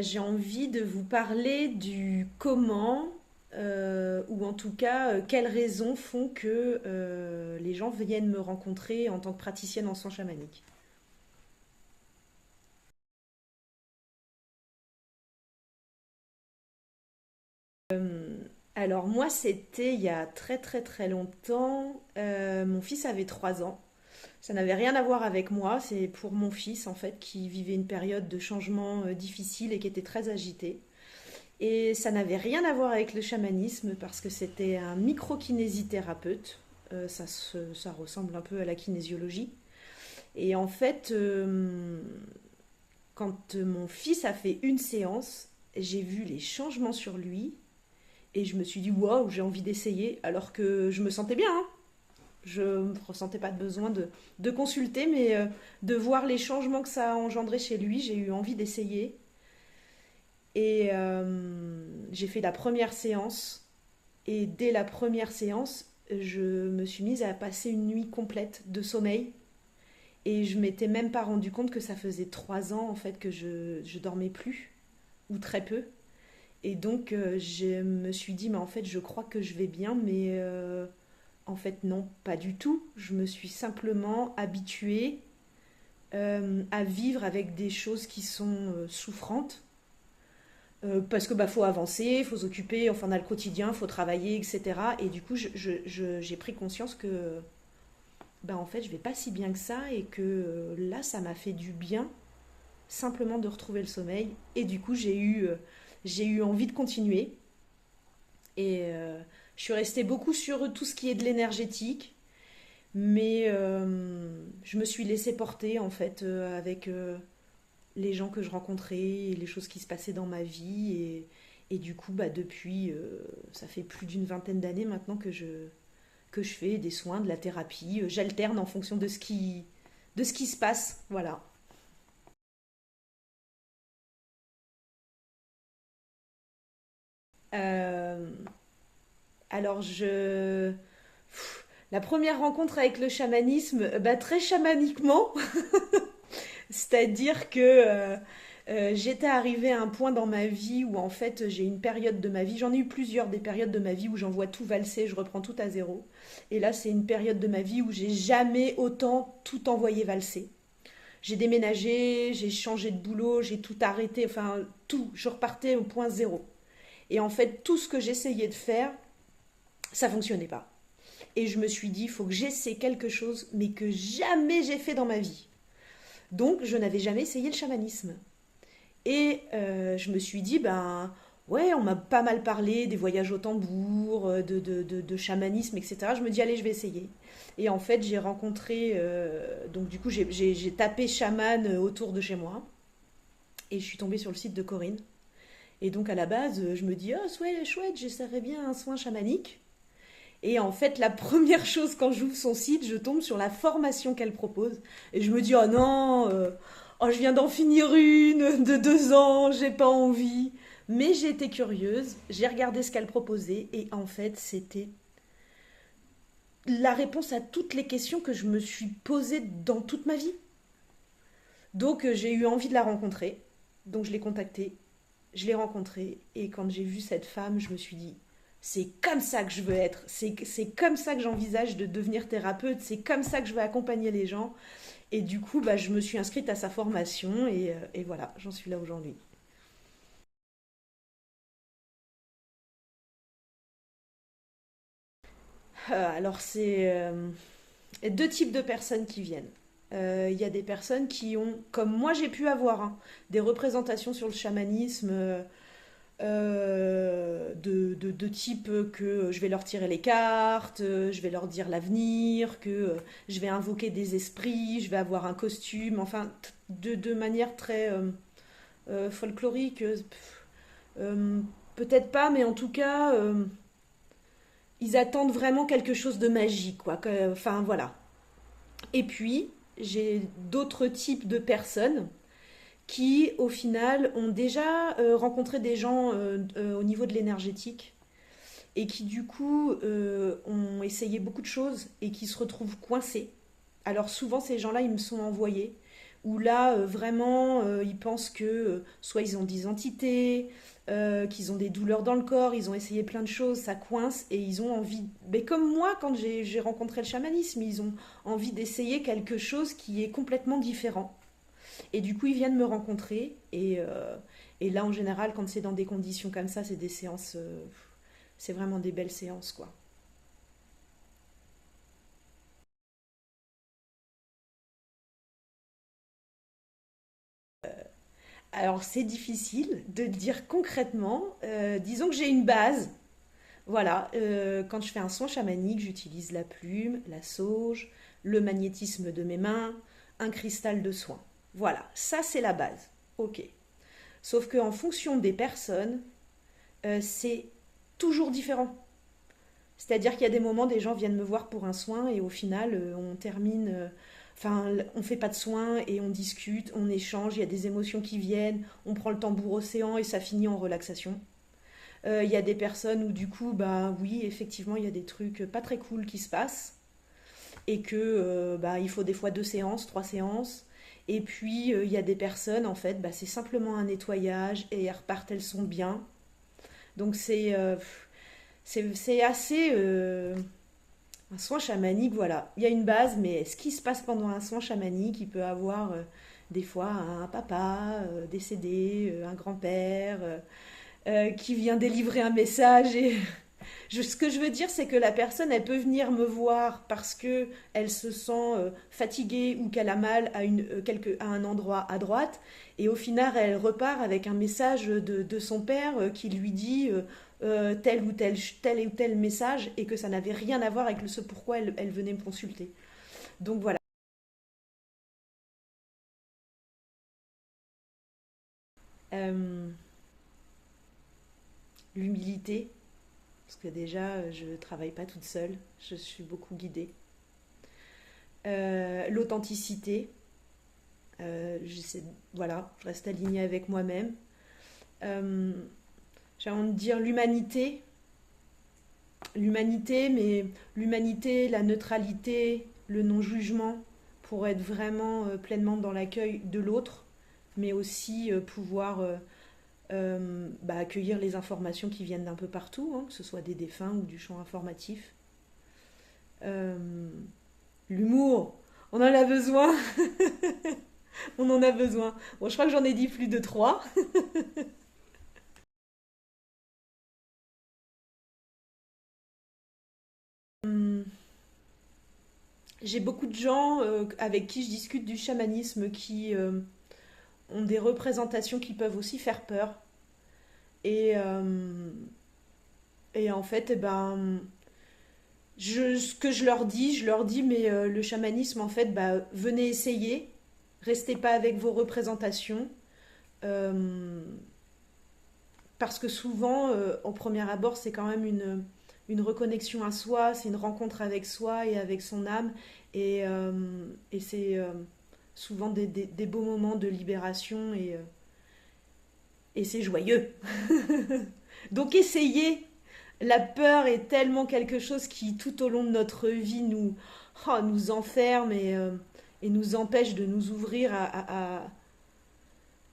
J'ai envie de vous parler du comment, ou en tout cas, quelles raisons font que les gens viennent me rencontrer en tant que praticienne en soins chamaniques. Alors moi, c'était il y a très très très longtemps. Mon fils avait 3 ans. Ça n'avait rien à voir avec moi. C'est pour mon fils en fait qui vivait une période de changement difficile et qui était très agité. Et ça n'avait rien à voir avec le chamanisme parce que c'était un microkinésithérapeute. Ça ressemble un peu à la kinésiologie. Et en fait, quand mon fils a fait une séance, j'ai vu les changements sur lui et je me suis dit waouh, j'ai envie d'essayer alors que je me sentais bien, hein. Je ne ressentais pas de besoin de consulter, mais de voir les changements que ça a engendré chez lui, j'ai eu envie d'essayer. Et j'ai fait la première séance. Et dès la première séance, je me suis mise à passer une nuit complète de sommeil. Et je m'étais même pas rendu compte que ça faisait 3 ans en fait que je dormais plus, ou très peu. Et donc je me suis dit, mais en fait je crois que je vais bien, mais en fait non, pas du tout. Je me suis simplement habituée à vivre avec des choses qui sont souffrantes. Parce que bah faut avancer, faut s'occuper, enfin on a le quotidien, faut travailler, etc. Et du coup, j'ai pris conscience que bah en fait je vais pas si bien que ça et que là ça m'a fait du bien simplement de retrouver le sommeil. Et du coup j'ai eu envie de continuer. Et je suis restée beaucoup sur tout ce qui est de l'énergétique, mais je me suis laissée porter en fait avec les gens que je rencontrais, et les choses qui se passaient dans ma vie. Et du coup, bah, depuis, ça fait plus d'une vingtaine d'années maintenant que je fais des soins, de la thérapie. J'alterne en fonction de ce qui se passe. Voilà. Euh, alors, la première rencontre avec le chamanisme, bah, très chamaniquement, c'est-à-dire que j'étais arrivée à un point dans ma vie où en fait j'ai une période de ma vie, j'en ai eu plusieurs des périodes de ma vie où j'envoie tout valser, je reprends tout à zéro. Et là c'est une période de ma vie où j'ai jamais autant tout envoyé valser. J'ai déménagé, j'ai changé de boulot, j'ai tout arrêté, enfin tout, je repartais au point zéro. Et en fait tout ce que j'essayais de faire, ça fonctionnait pas. Et je me suis dit, il faut que j'essaie quelque chose, mais que jamais j'ai fait dans ma vie. Donc je n'avais jamais essayé le chamanisme. Et je me suis dit, ben ouais, on m'a pas mal parlé des voyages au tambour, de chamanisme, etc. Je me dis, allez, je vais essayer. Et en fait, j'ai rencontré, donc du coup, j'ai tapé chaman autour de chez moi. Et je suis tombée sur le site de Corinne. Et donc à la base, je me dis, oh, ouais, chouette, j'essaierais bien un soin chamanique. Et en fait, la première chose quand j'ouvre son site, je tombe sur la formation qu'elle propose. Et je me dis, oh non, oh, je viens d'en finir une de 2 ans, j'ai pas envie. Mais j'ai été curieuse, j'ai regardé ce qu'elle proposait. Et en fait, c'était la réponse à toutes les questions que je me suis posées dans toute ma vie. Donc j'ai eu envie de la rencontrer. Donc je l'ai contactée, je l'ai rencontrée. Et quand j'ai vu cette femme, je me suis dit, c'est comme ça que je veux être, c'est comme ça que j'envisage de devenir thérapeute, c'est comme ça que je veux accompagner les gens. Et du coup, bah, je me suis inscrite à sa formation et voilà, j'en suis là aujourd'hui. Alors, c'est deux types de personnes qui viennent. Il y a des personnes qui ont, comme moi j'ai pu avoir, hein, des représentations sur le chamanisme de type que je vais leur tirer les cartes, je vais leur dire l'avenir, que je vais invoquer des esprits, je vais avoir un costume, enfin, de manière très folklorique. Euh, Peut-être pas, mais en tout cas, ils attendent vraiment quelque chose de magique, quoi. Enfin, voilà. Et puis, j'ai d'autres types de personnes qui, au final, ont déjà rencontré des gens au niveau de l'énergétique et qui, du coup, ont essayé beaucoup de choses et qui se retrouvent coincés. Alors, souvent, ces gens-là, ils me sont envoyés où là, vraiment, ils pensent que soit ils ont des entités, qu'ils ont des douleurs dans le corps, ils ont essayé plein de choses, ça coince et ils ont envie, mais comme moi quand j'ai rencontré le chamanisme, ils ont envie d'essayer quelque chose qui est complètement différent. Et du coup, ils viennent me rencontrer et là, en général, quand c'est dans des conditions comme ça, c'est des séances, c'est vraiment des belles séances, quoi. Alors, c'est difficile de dire concrètement. Disons que j'ai une base. Voilà, quand je fais un soin chamanique, j'utilise la plume, la sauge, le magnétisme de mes mains, un cristal de soin. Voilà, ça c'est la base. Ok. Sauf qu'en fonction des personnes, c'est toujours différent. C'est-à-dire qu'il y a des moments, des gens viennent me voir pour un soin et au final, on termine. Enfin, on fait pas de soins et on discute, on échange, il y a des émotions qui viennent, on prend le tambour océan et ça finit en relaxation. Il y a des personnes où du coup, bah oui, effectivement, il y a des trucs pas très cool qui se passent et que bah, il faut des fois 2 séances, 3 séances. Et puis il y a des personnes, en fait, bah, c'est simplement un nettoyage et elles repartent, elles sont bien. Donc c'est assez un soin chamanique, voilà. Il y a une base, mais ce qui se passe pendant un soin chamanique, il peut avoir des fois un papa décédé, un grand-père qui vient délivrer un message et ce que je veux dire, c'est que la personne, elle peut venir me voir parce que elle se sent fatiguée ou qu'elle a mal à un endroit à droite, et au final, elle repart avec un message de son père qui lui dit tel ou tel message, et que ça n'avait rien à voir avec ce pourquoi elle venait me consulter. Donc voilà. Euh, L'humilité, parce que déjà, je ne travaille pas toute seule, je suis beaucoup guidée. L'authenticité, j'essaie, voilà, je reste alignée avec moi-même. Euh, j'ai envie de dire l'humanité, mais l'humanité, la neutralité, le non-jugement, pour être vraiment pleinement dans l'accueil de l'autre, mais aussi pouvoir bah, accueillir les informations qui viennent d'un peu partout, hein, que ce soit des défunts ou du champ informatif. Euh, L'humour, on en a besoin, on en a besoin. Bon, je crois que j'en ai dit plus de trois. Hum, J'ai beaucoup de gens avec qui je discute du chamanisme qui ont des représentations qui peuvent aussi faire peur. Et, et en fait, eh ben, ce que je leur dis, mais le chamanisme, en fait, bah, venez essayer. Restez pas avec vos représentations. Euh, Parce que souvent, au premier abord, c'est quand même une reconnexion à soi, c'est une rencontre avec soi et avec son âme. Et c'est souvent des beaux moments de libération et c'est joyeux. Donc essayez. La peur est tellement quelque chose qui, tout au long de notre vie, nous enferme et nous empêche de nous ouvrir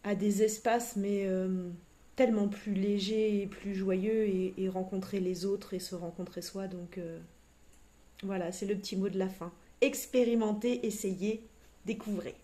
à des espaces, mais tellement plus légers et plus joyeux et rencontrer les autres et se rencontrer soi. Donc voilà, c'est le petit mot de la fin. Expérimentez, essayez, découvrez.